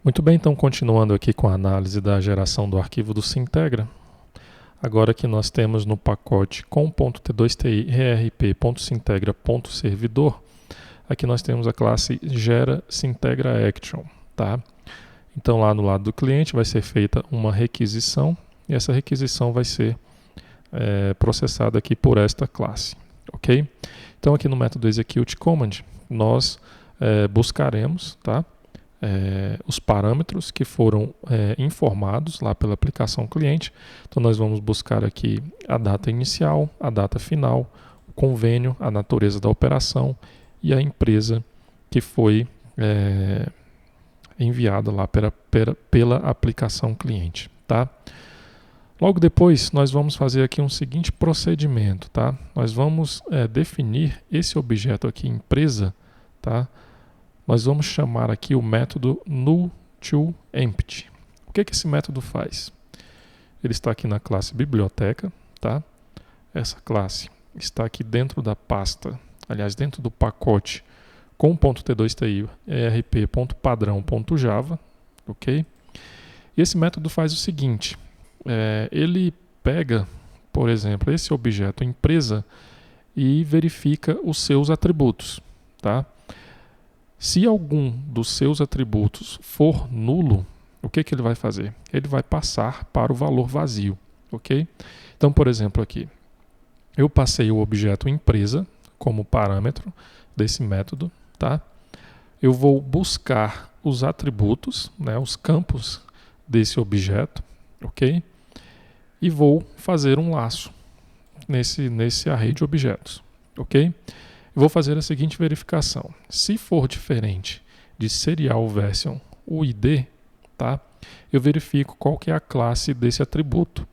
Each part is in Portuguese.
Muito bem, então continuando aqui com a análise da geração do arquivo do Sintegra. Agora que nós temos no pacote com.t2ti erp.sintegra.servidor, aqui nós temos a classe gera Sintegra Action, tá? Então lá no lado do cliente vai ser feita uma requisição e essa requisição vai ser processada aqui por esta classe, ok? Então aqui no método execute command nós buscaremos, tá? Os parâmetros que foram informados lá pela aplicação cliente. Então nós vamos buscar aqui a data inicial, a data final, o convênio, a natureza da operação e a empresa que foi enviada lá pela aplicação cliente, tá? Logo depois nós vamos fazer aqui um seguinte procedimento, tá? Nós vamos definir esse objeto aqui, empresa, tá? Nós vamos chamar aqui o método null_to_empty. O que esse método faz? Ele está aqui na classe biblioteca, tá? Essa classe está aqui dentro da pasta, aliás, dentro do pacote com.t2ti erp.padrão.java, ok? E esse método faz o seguinte, ele pega, por exemplo, esse objeto empresa e verifica os seus atributos, tá? Se algum dos seus atributos for nulo, o que ele vai fazer? Ele vai passar para o valor vazio, ok? Então, por exemplo, aqui, eu passei o objeto empresa como parâmetro desse método, tá? Eu vou buscar os atributos, né, os campos desse objeto, ok? E vou fazer um laço nesse array de objetos, ok? Eu vou fazer a seguinte verificação. Se for diferente de serial version UID, tá? Eu verifico qual que é a classe desse atributo.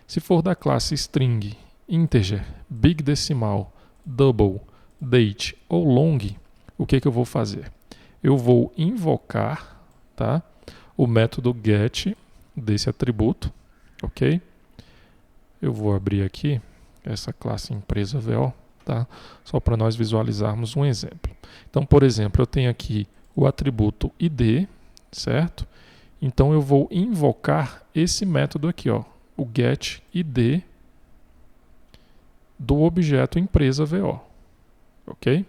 Se for da classe string, integer, big decimal, double, date ou long, o que eu vou fazer? Eu vou invocar, tá? O método get desse atributo, ok? Eu vou abrir aqui essa classe empresa VO, tá? Só para nós visualizarmos um exemplo. Então, por exemplo, eu tenho aqui o atributo id, certo? Então eu vou invocar esse método aqui, ó, o getID do objeto empresa VO, ok?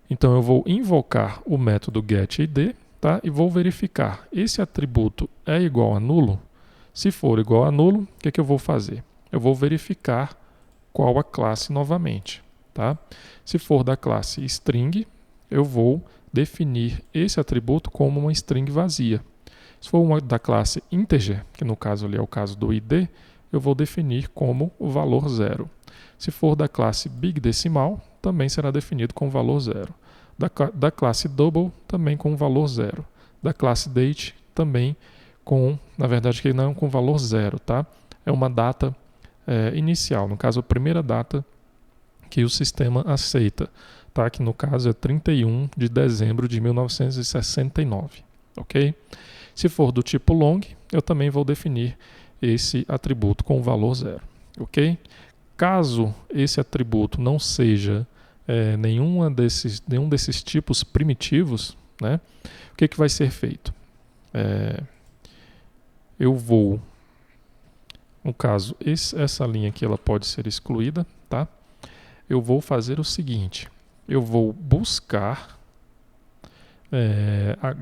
Então eu vou invocar o método getID, tá? E vou verificar esse atributo é igual a nulo. Se for igual a nulo, o que eu vou fazer? Eu vou verificar qual a classe novamente, tá? Se for da classe string, eu vou definir esse atributo como uma string vazia. Se for uma da classe integer, que no caso ali é o caso do id, eu vou definir como o valor 0. Se for da classe big decimal, também será definido com valor 0. Da classe double, também com valor 0. Da classe date, também com, na verdade, que não é com valor 0, tá? É uma data inicial, no caso a primeira data que o sistema aceita, tá? Que no caso é 31 de dezembro de 1969, ok? Se for do tipo long, eu também vou definir esse atributo com o valor 0, ok? Caso esse atributo não seja nenhum desses tipos primitivos, né? O que vai ser feito? Eu vou, no caso, essa linha aqui ela pode ser excluída, tá? Eu vou fazer o seguinte, eu vou buscar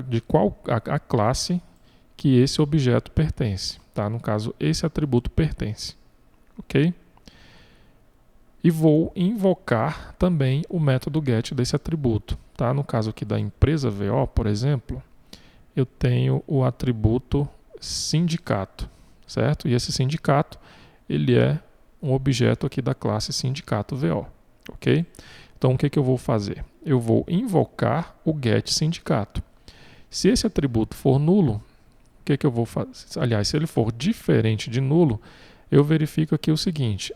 de qual a classe que esse objeto pertence, tá? No caso, esse atributo pertence, ok? E vou invocar também o método get desse atributo, tá? No caso aqui da empresa VO, por exemplo, eu tenho o atributo sindicato, certo? E esse sindicato, ele é um objeto aqui da classe sindicato VO, ok? Então, o que eu vou fazer? Eu vou invocar o get sindicato. Se esse atributo for nulo, o que eu vou fazer? Aliás, se ele for diferente de nulo, eu verifico aqui o seguinte,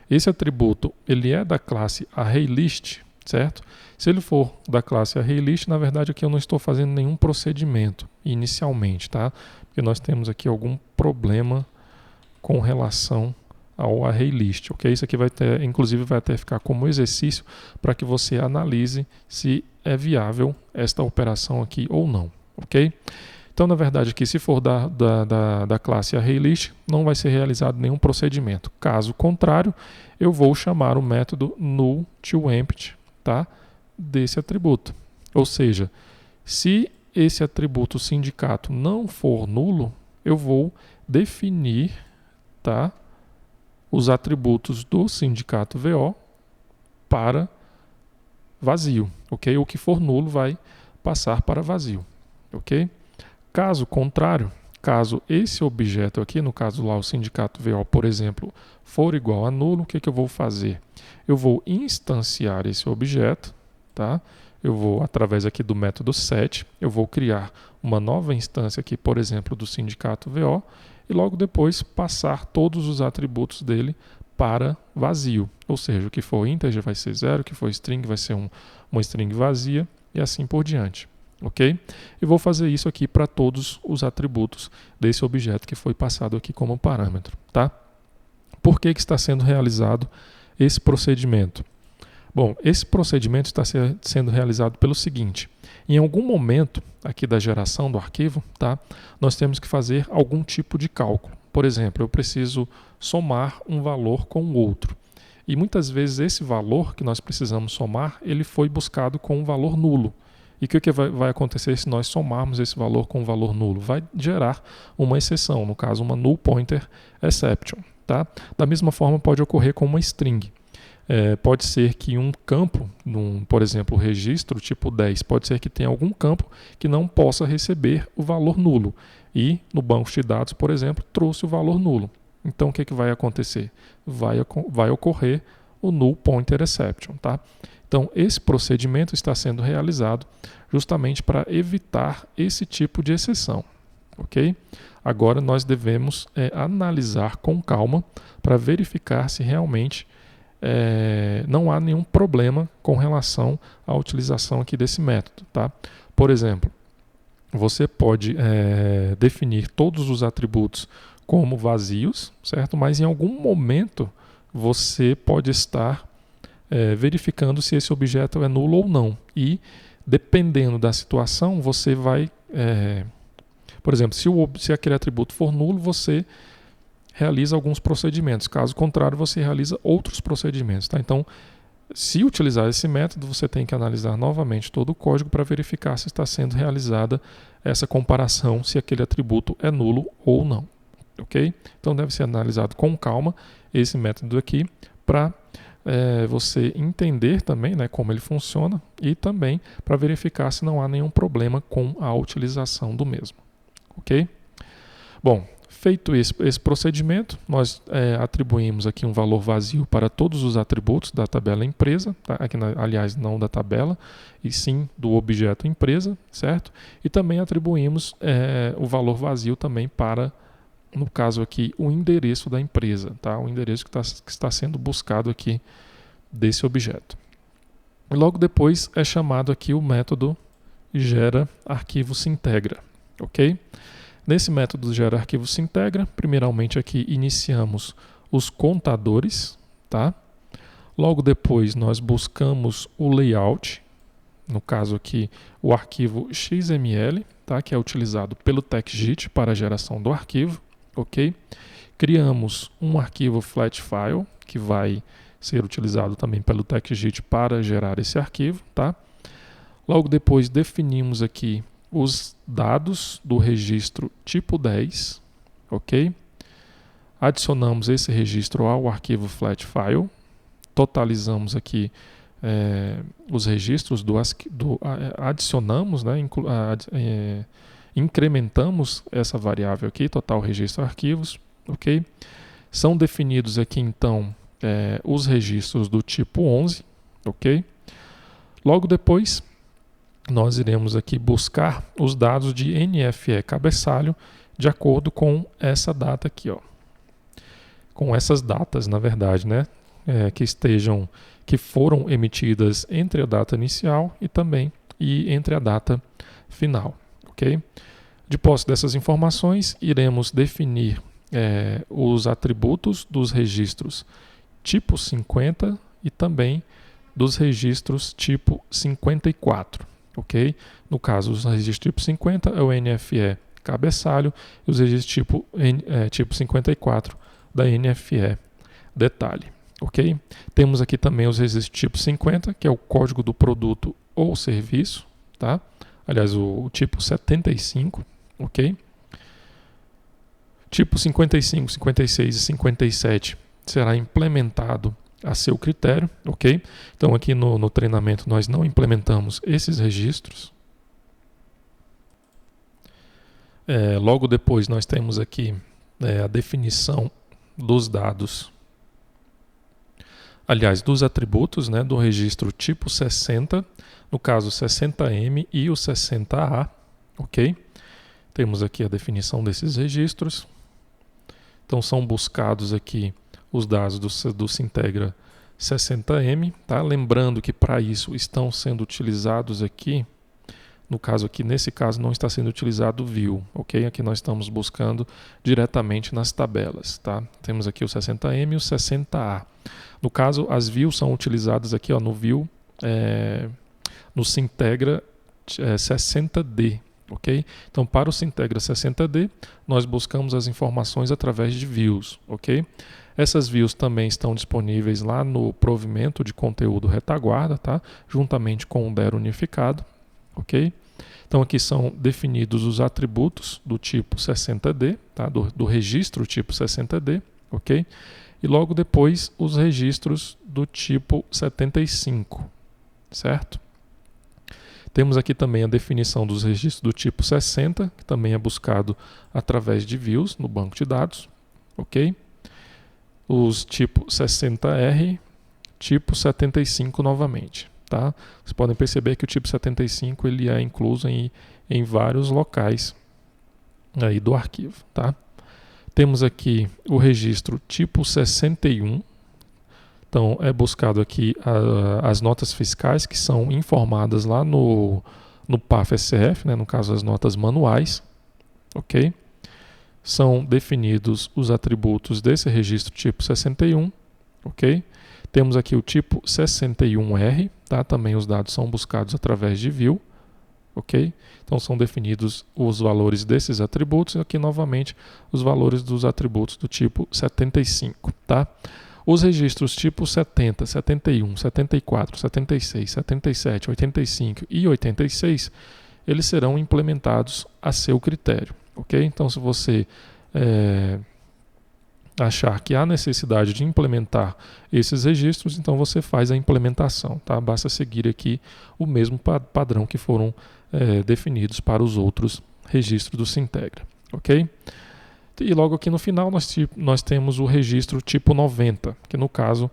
esse atributo, ele é da classe ArrayList, certo? Se ele for da classe ArrayList, na verdade aqui eu não estou fazendo nenhum procedimento inicialmente, tá? Porque nós temos aqui algum problema com relação ao ArrayList, ok? Isso aqui vai ter, inclusive vai até ficar como exercício para que você analise se é viável esta operação aqui ou não, ok? Então, na verdade, aqui, se for da classe ArrayList, não vai ser realizado nenhum procedimento. Caso contrário, eu vou chamar o método null_to_empty, tá? Desse atributo. Ou seja, se esse atributo sindicato não for nulo, eu vou definir, tá, os atributos do sindicato VO para vazio, ok? O que for nulo vai passar para vazio, ok? Caso contrário, caso esse objeto aqui, no caso lá o sindicato VO, por exemplo, for igual a nulo, o que eu vou fazer? Eu vou instanciar esse objeto, tá? Eu vou, através aqui do método set, eu vou criar uma nova instância aqui, por exemplo, do sindicato VO, e logo depois passar todos os atributos dele para vazio. Ou seja, o que for integer vai ser 0, o que for string vai ser uma string vazia, e assim por diante. Ok? E vou fazer isso aqui para todos os atributos desse objeto que foi passado aqui como parâmetro. Tá? Por que está sendo realizado esse procedimento? Bom, esse procedimento está sendo realizado pelo seguinte: em algum momento aqui da geração do arquivo, tá, nós temos que fazer algum tipo de cálculo. Por exemplo, eu preciso somar um valor com o outro. E muitas vezes esse valor que nós precisamos somar, ele foi buscado com um valor nulo. E o que vai acontecer se nós somarmos esse valor com um valor nulo? Vai gerar uma exceção, no caso uma null pointer exception. Tá? Da mesma forma pode ocorrer com uma string. Pode ser que um campo, por exemplo, o registro tipo 10, pode ser que tenha algum campo que não possa receber o valor nulo. E no banco de dados, por exemplo, trouxe o valor nulo. Então o que vai acontecer? Vai ocorrer o null pointer exception. Tá? Então esse procedimento está sendo realizado justamente para evitar esse tipo de exceção. Ok? Agora nós devemos analisar com calma para verificar se realmente não há nenhum problema com relação à utilização aqui desse método. Tá? Por exemplo, você pode definir todos os atributos como vazios, certo? Mas em algum momento você pode estar verificando se esse objeto é nulo ou não. E dependendo da situação, você vai... por exemplo, se aquele atributo for nulo, você realiza alguns procedimentos. Caso contrário, você realiza outros procedimentos. Tá? Então, se utilizar esse método, você tem que analisar novamente todo o código para verificar se está sendo realizada essa comparação, se aquele atributo é nulo ou não. Ok? Então, deve ser analisado com calma esse método aqui para você entender também, né, como ele funciona e também para verificar se não há nenhum problema com a utilização do mesmo. Ok? Bom, feito esse procedimento, nós atribuímos aqui um valor vazio para todos os atributos da tabela empresa, tá? Aqui, aliás, não da tabela, e sim do objeto empresa, certo? E também atribuímos o valor vazio também para, no caso aqui, o endereço da empresa, tá? O endereço que está sendo buscado aqui desse objeto. E logo depois é chamado aqui o método gera arquivo se integra, ok? Nesse método gera arquivo se integra, primeiramente aqui iniciamos os contadores, tá? Logo depois nós buscamos o layout, no caso aqui o arquivo XML, tá? Que é utilizado pelo TextJIT para a geração do arquivo, ok? Criamos um arquivo flatfile, que vai ser utilizado também pelo TextJIT para gerar esse arquivo, tá? Logo depois definimos aqui os dados do registro tipo 10, ok? Adicionamos esse registro ao arquivo flatfile, totalizamos aqui os registros adicionamos, né, incrementamos essa variável aqui, total registro arquivos, ok? São definidos aqui então os registros do tipo 11, ok? Logo depois nós iremos aqui buscar os dados de NFE cabeçalho de acordo com essa data aqui, ó. Com essas datas, na verdade, né? Que foram emitidas entre a data inicial e entre a data final, ok? De posse dessas informações, iremos definir os atributos dos registros tipo 50 e também dos registros tipo 54, ok? No caso, os registros tipo 50 é o NFE cabeçalho e os registros tipo 54 da NFE detalhe, ok? Temos aqui também os registros tipo 50, que é o código do produto ou serviço, tá? Aliás, o tipo 75, ok? Tipo 55, 56 e 57 será implementado a seu critério, ok? Então aqui no treinamento nós não implementamos esses registros. Logo depois nós temos aqui a definição dos dados, aliás, dos atributos, né, do registro tipo 60, no caso 60M e o 60A, ok? Temos aqui a definição desses registros. Então são buscados aqui os dados do Sintegra 60M, tá? Lembrando que para isso estão sendo utilizados aqui, no caso aqui, nesse caso não está sendo utilizado o view, ok? Aqui nós estamos buscando diretamente nas tabelas, tá? Temos aqui o 60M e o 60A. No caso, as views são utilizadas aqui, ó, no view, no Sintegra 60D, ok? Então, para o Sintegra 60D, nós buscamos as informações através de views, ok? Essas views também estão disponíveis lá no provimento de conteúdo retaguarda, tá? Juntamente com o DER unificado, ok? Então, aqui são definidos os atributos do tipo 60D, tá? Do registro tipo 60D, ok? E logo depois os registros do tipo 75, certo? Temos aqui também a definição dos registros do tipo 60, que também é buscado através de views no banco de dados, ok? Os tipo 60R, tipo 75 novamente, tá? Vocês podem perceber que o tipo 75 ele é incluso em vários locais aí do arquivo, tá? Temos aqui o registro tipo 61. Então, é buscado aqui as notas fiscais que são informadas lá no PAF-SCF, né, no caso as notas manuais, ok? São definidos os atributos desse registro tipo 61, ok? Temos aqui o tipo 61R, tá? Também os dados são buscados através de view, ok? Então são definidos os valores desses atributos e aqui novamente os valores dos atributos do tipo 75, tá? Os registros tipo 70, 71, 74, 76, 77, 85 e 86, eles serão implementados a seu critério, ok? Então, se você achar que há necessidade de implementar esses registros, então você faz a implementação, tá? Basta seguir aqui o mesmo padrão que foram definidos para os outros registros do Sintegra, ok? E logo aqui no final nós temos o registro tipo 90, que no caso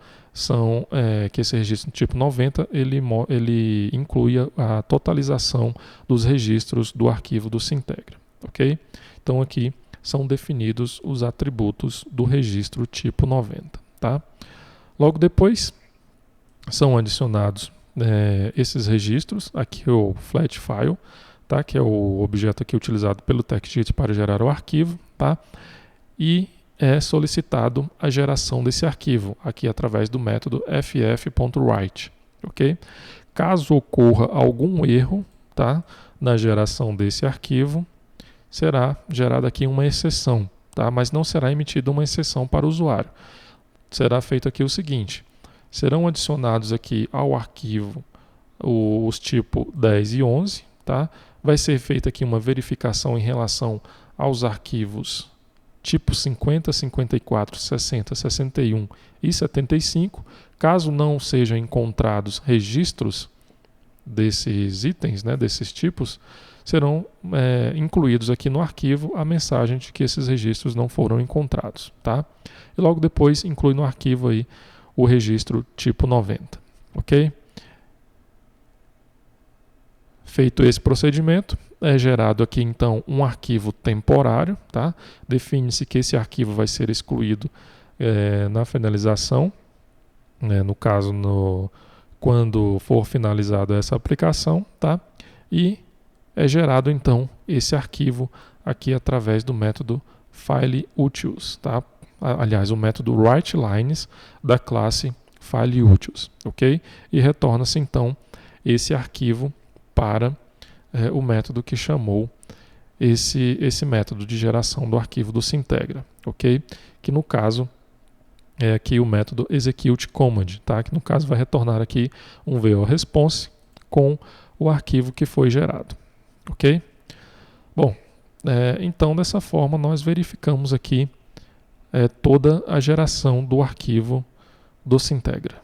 que esse registro tipo 90 ele inclui a totalização dos registros do arquivo do Sintegra, ok? Então aqui são definidos os atributos do registro tipo 90, tá? Logo depois são adicionados esses registros, aqui o flat file, tá? Que é o objeto aqui utilizado pelo TextJIT para gerar o arquivo, tá? E é solicitado a geração desse arquivo, aqui através do método ff.write, ok? Caso ocorra algum erro, tá? Na geração desse arquivo, será gerada aqui uma exceção, tá? Mas não será emitida uma exceção para o usuário. Será feito aqui o seguinte: serão adicionados aqui ao arquivo os tipos 10 e 11, tá? Vai ser feita aqui uma verificação em relação aos arquivos tipo 50, 54, 60, 61 e 75. Caso não sejam encontrados registros desses itens, né, desses tipos, serão incluídos aqui no arquivo a mensagem de que esses registros não foram encontrados, tá? E logo depois inclui no arquivo aí o registro tipo 90, ok? Feito esse procedimento, é gerado aqui então um arquivo temporário, tá? Define-se que esse arquivo vai ser excluído na finalização, né? No caso, quando for finalizada essa aplicação, tá? E é gerado então esse arquivo aqui através do método FileUtils, tá? Aliás, o método WriteLines da classe FileUtils, ok? E retorna-se então esse arquivo para o método que chamou esse método de geração do arquivo do Sintegra, ok? Que no caso é aqui o método executeCommand, tá? Que no caso vai retornar aqui um VO-response com o arquivo que foi gerado, ok? Bom, então dessa forma nós verificamos aqui toda a geração do arquivo do Sintegra.